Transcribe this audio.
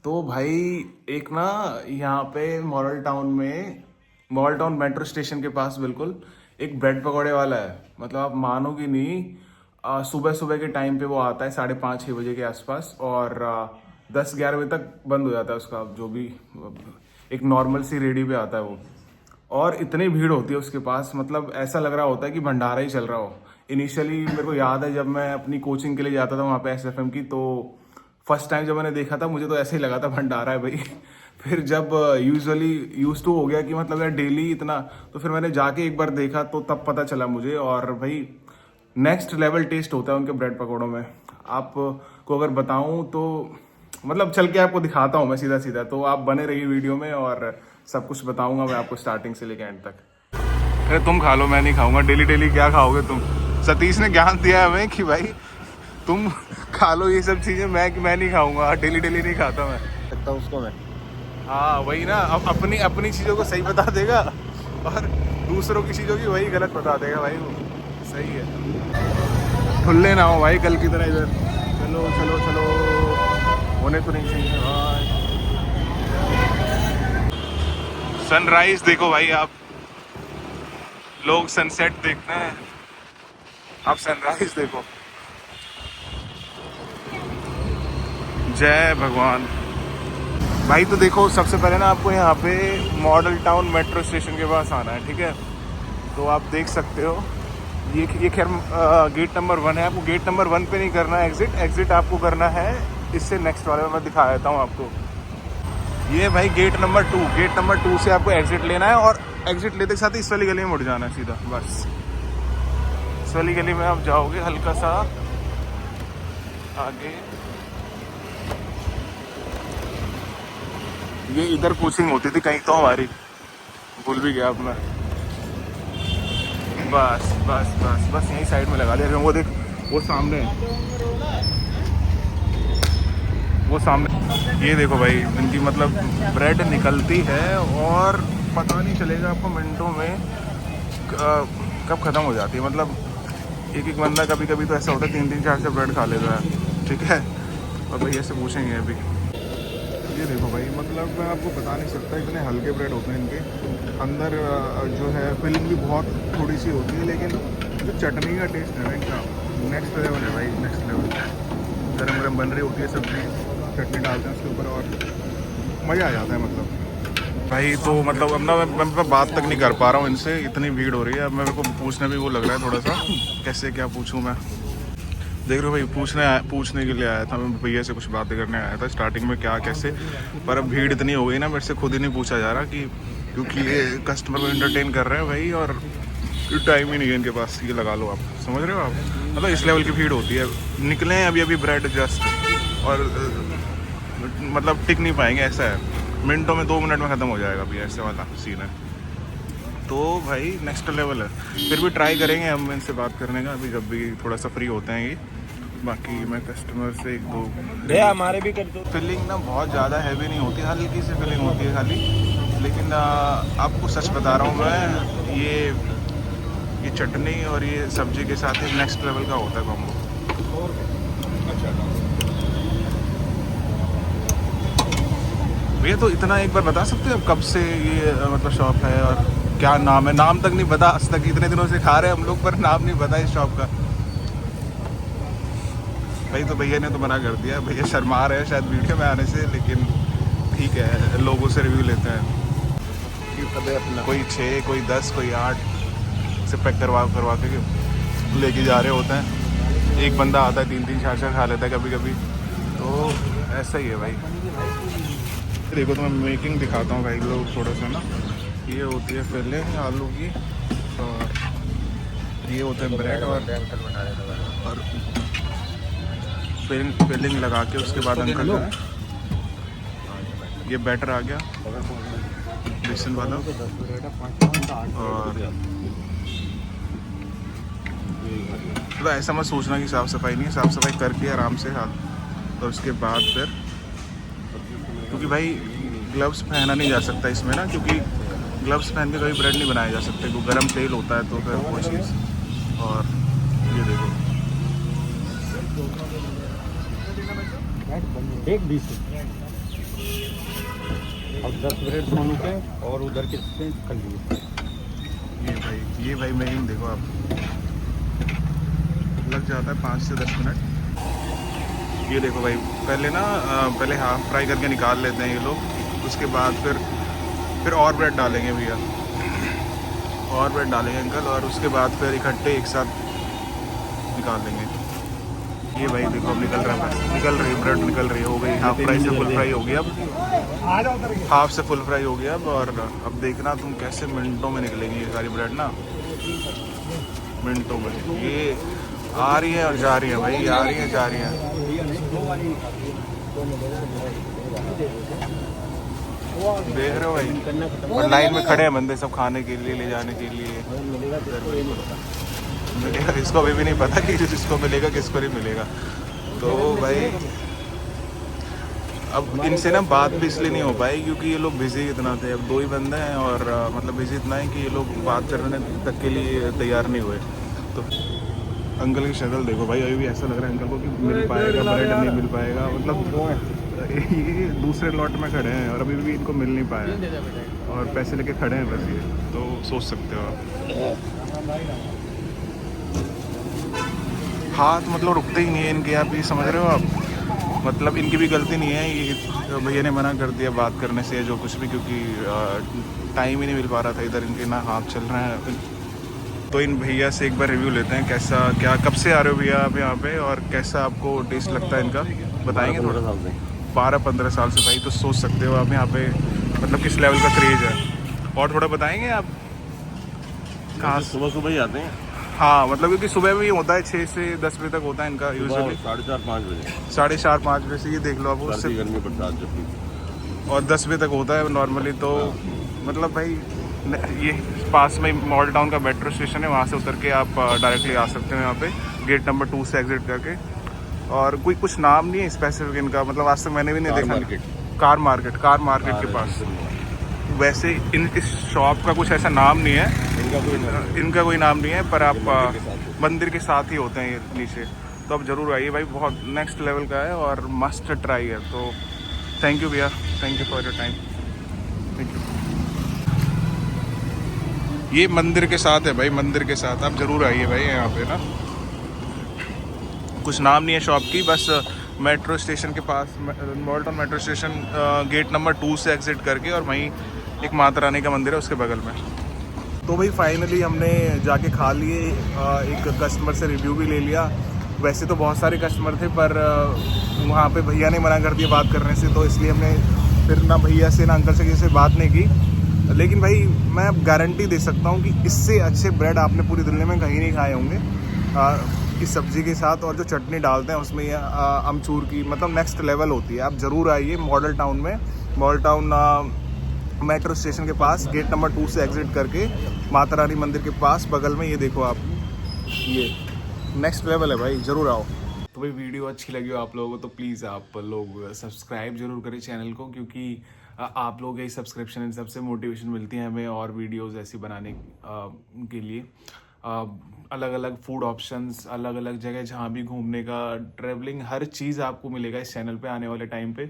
तो भाई एक ना यहाँ पे मॉडल टाउन मेट्रो स्टेशन के पास बिल्कुल एक ब्रेड पकौड़े वाला है। मतलब आप मानोगे नहीं, सुबह सुबह के टाइम पे वो आता है 5:30-6 बजे के आसपास, और 10-11 बजे तक बंद हो जाता है उसका, जो भी एक नॉर्मल सी रेडी पे आता है वो। और इतनी भीड़ होती है उसके पास, मतलब ऐसा लग रहा होता है कि भंडारा ही चल रहा हो। इनिशियली मेरे को याद है जब मैं अपनी कोचिंग के लिए जाता था वहाँ पे एसएफएम की, तो फर्स्ट टाइम जब मैंने देखा था मुझे तो ऐसे ही लगा था भंडारा है भाई। फिर जब यूज टू हो गया कि मतलब यार डेली इतना, तो फिर मैंने जाके एक बार देखा तो तब पता चला मुझे। और भाई नेक्स्ट लेवल टेस्ट होता है उनके ब्रेड पकौड़ों में। आपको अगर बताऊं तो मतलब चल के आपको दिखाता हूँ मैं सीधा सीधा, तो आप बने रहिए वीडियो में और सब कुछ बताऊंगा मैं आपको स्टार्टिंग से लेकर एंड तक। अरे तुम खा लो, मैं नहीं खाऊंगा। डेली डेली क्या खाओगे तुम? सतीश ने ज्ञान दिया है हमें कि भाई तुम खा लो ये सब चीजें, मैं नहीं खाऊंगा। डेली डेली नहीं खाता मैं। सकता हूँ उसको मैं। हाँ वही ना, अब अपनी अपनी चीजों को सही बता देगा और दूसरों की चीजों की वही गलत बता देगा भाई वो। सही है, ठुल्ले ना हो भाई कल की तरह इधर। चलो चलो चलो, होने तो नहीं चाहिए भाई। सनराइज देखो भाई आप, लोग सनसेट देखते हैं, आप सनराइज देखो। जय भगवान। भाई तो देखो, सबसे पहले ना आपको यहाँ पे मॉडल टाउन मेट्रो स्टेशन के पास आना है, ठीक है? तो आप देख सकते हो ये खैर गेट नंबर 1 है। आपको गेट नंबर 1 पे नहीं करना है एग्जिट आपको करना है इससे नेक्स्ट वाले में। मैं दिखा देता हूँ आपको। ये भाई गेट नंबर 2 से आपको एग्जिट लेना है, और एग्जिट लेते के साथ ही इस वाली गली में मुड़ जाना है सीधा। बस इस वाली गली में आप जाओगे, हल्का सा आगे। ये इधर कोचिंग होती थी कहीं तो हमारी, भूल भी गया अब मैं। बस बस बस बस यही साइड में लगा दिया। वो देख, वो सामने, वो सामने, ये देखो भाई इनकी मतलब ब्रेड निकलती है और पता नहीं चलेगा आपको मिनटों में कब ख़त्म हो जाती है। मतलब एक एक बंदा कभी कभी तो ऐसा होता है 3-3 4 ब्रेड खा लेता है, ठीक है? और भैया से पूछेंगे अभी। ये देखो भाई, मतलब मैं आपको बता नहीं सकता, इतने हल्के ब्रेड होते हैं इनके अंदर। जो है फिलिंग भी बहुत थोड़ी सी होती है, लेकिन जो चटनी का टेस्ट है ना इनका नेक्स्ट लेवल है भाई, नेक्स्ट लेवल। गरम गरम बन रही होती है सब्ज़ी, चटनी डालते हैं उसके ऊपर और मज़ा आ जाता है मतलब भाई। तो मतलब अब ना मैं बात तक नहीं कर पा रहा हूँ इनसे, इतनी भीड़ हो रही है। अब मेरे को पूछने भी वो लग रहा है थोड़ा सा, कैसे क्या पूछूँ मैं। देख रहे हो भाई, पूछने के लिए आया था मैं, भैया से कुछ बातें करने आया था स्टार्टिंग में क्या कैसे। पर अब भीड़ इतनी हो गई ना, मेरे से खुद ही नहीं पूछा जा रहा कि, क्योंकि ये कस्टमर को एंटरटेन कर रहे हैं भाई, और टाइम ही नहीं है इनके पास। ये लगा लो आप, समझ रहे हो आप? मतलब इस लेवल की भीड़ होती है। निकले हैं अभी ब्रेड जस्ट, और मतलब टिक नहीं पाएंगे, ऐसा है। मिनटों में 2 मिनट में ख़त्म हो जाएगा अभी, ऐसे वाला सीन है। तो भाई नेक्स्ट लेवल है। फिर भी ट्राई करेंगे हम इनसे बात करने का, अभी जब भी थोड़ा सा फ्री होते हैं ये। बाकी मैं कस्टमर से 1-2 हमारे भी कर दो। फिलिंग ना बहुत ज़्यादा हैवी नहीं होती, हल्की सी फिलिंग होती है खाली। लेकिन आपको सच बता रहा हूँ मैं, ये चटनी और ये सब्जी के साथ ही नेक्स्ट लेवल का होता है कॉम्बो। भैया तो इतना एक बार बता सकते हो आप कब से ये मतलब शॉप है, और क्या नाम है? नाम तक नहीं पता आज तक, इतने दिनों से खा रहे हैं हम लोग, पर नाम नहीं पता इस शॉप का। भाई तो भैया ने तो मना कर दिया, भैया शर्मा रहे हैं शायद वीडियो में आने से, लेकिन ठीक है, लोगों से रिव्यू लेते हैं। कोई 6, कोई 10, कोई 8 से पैक करवा के लेके जा रहे होते हैं। एक बंदा आता है 3-3 4 खा लेता है कभी कभी, तो ऐसा ही है भाई। देखो तो मैं मेकिंग दिखाता हूँ भाई, लोग थोड़ा सा ना। ये होती है पहले आलू की, और ये होते हैं ब्रेड, और फिलिंग लगा के उसके बाद अंकल जो है, ये बैटर आ गया बेसन वाला। और तो ऐसा मत सोचना कि साफ़ सफाई नहीं है, साफ़ सफाई करके आराम से हाथ। और उसके बाद फिर, क्योंकि भाई ग्लव्स पहना नहीं जा सकता इसमें ना, क्योंकि ग्लव्स पहन के कभी ब्रेड नहीं बनाए जा सकते, वो गर्म तेल होता है, तो फिर वो चीज़। और ये देखो, एक 20 और 10 ब्रेड सोनू के और उधर के से कर लिए। ये भाई मेन देखो आप, लग जाता है 5 से 10 मिनट। ये देखो भाई, पहले हाफ फ्राई करके निकाल लेते हैं ये लोग, उसके बाद फिर और ब्रेड डालेंगे भैया, और ब्रेड डालेंगे अंकल, और उसके बाद फिर इकट्ठे एक साथ निकाल लेंगे। ये भाई देखो अब निकल रही है ब्रेड, निकल रही है, हो गई हाफ फ्राई से फुल फ्राई हो गई, अब हाफ से फुल फ्राई हो गया अब। और अब देखना तुम कैसे मिनटों में निकलेंगी ये सारी ब्रेड ना, मिनटों में। ये आ रही है और जा रही है भाई, ये आ रही है जा रही है। देख रहे हो भाई, और लाइन में खड़े हैं बंदे सब खाने के लिए, ले जाने के लिए। मिलेगा, इसको अभी भी नहीं पता कि जिसको मिलेगा किसको नहीं मिलेगा। तो भाई अब इनसे ना बात भी इसलिए नहीं हो पाई क्योंकि ये लोग बिजी इतना थे, अब 2 ही बंदे हैं, और मतलब बिजी इतना है कि ये लोग बात करने तक के लिए तैयार नहीं हुए। तो अंकल की शक्ल देखो भाई, अभी भी ऐसा लग रहा है अंकल को कि मिल पाएगा ब्रेड, नहीं मिल पाएगा, मतलब ये दूसरे लॉट में खड़े हैं और अभी भी इनको मिल नहीं पाया और पैसे लेके खड़े हैं बस। ये तो सोच सकते हो आप, हाथ मतलब रुकते ही नहीं है इनके, आप ये समझ रहे हो आप, मतलब इनकी भी गलती नहीं है, ये भैया ने मना कर दिया बात करने से जो कुछ भी, क्योंकि टाइम ही नहीं मिल पा रहा था इधर, इनके ना हाथ चल रहे हैं। तो इन भैया से एक बार रिव्यू लेते हैं, कैसा क्या, कब से आ रहे हो भैया आप यहाँ पे, और कैसा आपको टेस्ट लगता है इनका, बताएंगे थोड़ा। 12-15 साल से भाई, तो सोच सकते हो आप यहाँ पे मतलब किस लेवल का क्रेज है। और थोड़ा बताएंगे आप कहाँ सुबह ही आते हैं? हाँ मतलब क्योंकि सुबह भी होता है 6 से 10 बजे तक होता है इनका यूजुअली, 4:30-5 बजे, 4:30-5 बजे से, ये देख लो आप, उससे गर्मी बरसात जब भी, और 10 बजे तक होता है नॉर्मली। तो मतलब भाई ये पास में मॉल टाउन का मेट्रो स्टेशन है, वहाँ से उतर के आप डायरेक्टली आ सकते हो यहाँ पे, गेट नंबर 2 से एग्जिट करके। और कोई कुछ नाम नहीं है स्पेसिफिक इनका, मतलब आज तक मैंने भी नहीं देखा। कार मार्केट के पास। वैसे इस शॉप का कुछ ऐसा नाम नहीं है, इनका कोई नाम नहीं है, पर आप मंदिर के साथ ही होते हैं ये नीचे। तो अब ज़रूर आइए भाई, बहुत नेक्स्ट लेवल का है और मस्ट ट्राई है। तो थैंक यू भैया, thank you for your time, thank you. ये मंदिर के साथ है भाई, मंदिर के साथ, आप ज़रूर आइए भाई यहाँ पे ना। कुछ नाम नहीं है शॉप की, बस मेट्रो स्टेशन के पास, Model Town metro station gate number 2 से एग्जिट करके, और वहीं एक माता रानी का मंदिर है उसके बगल में। तो भाई फाइनली हमने जाके खा लिए, एक कस्टमर से रिव्यू भी ले लिया। वैसे तो बहुत सारे कस्टमर थे, पर वहाँ पे भैया ने मना कर दिया बात करने से, तो इसलिए हमने फिर ना भैया से ना अंकल से किसी से बात नहीं की। लेकिन भाई मैं गारंटी दे सकता हूँ कि इससे अच्छे ब्रेड आपने पूरी दुनिया में कहीं नहीं खाए होंगे। इस सब्ज़ी के साथ और जो चटनी डालते हैं उसमें ये अमचूर की, मतलब नेक्स्ट लेवल होती है। आप ज़रूर आइए मॉडल टाउन में, मॉडल टाउन मेट्रो स्टेशन के पास, गेट नंबर 2 से एग्जिट करके, माता रानी मंदिर के पास बगल में। ये देखो आप, ये नेक्स्ट लेवल है भाई, ज़रूर आओ। तो भाई वीडियो अच्छी लगी हो आप लोगों को तो प्लीज़ आप लोग सब्सक्राइब जरूर करें चैनल को, क्योंकि आप लोग ये सब्सक्रिप्शन इन सबसे मोटिवेशन मिलती है हमें और वीडियोस ऐसी बनाने के लिए। अलग अलग फूड ऑप्शंस, अलग अलग जगह जहाँ भी घूमने का, ट्रैवलिंग, हर चीज़ आपको मिलेगा इस चैनल पे आने वाले टाइम पे।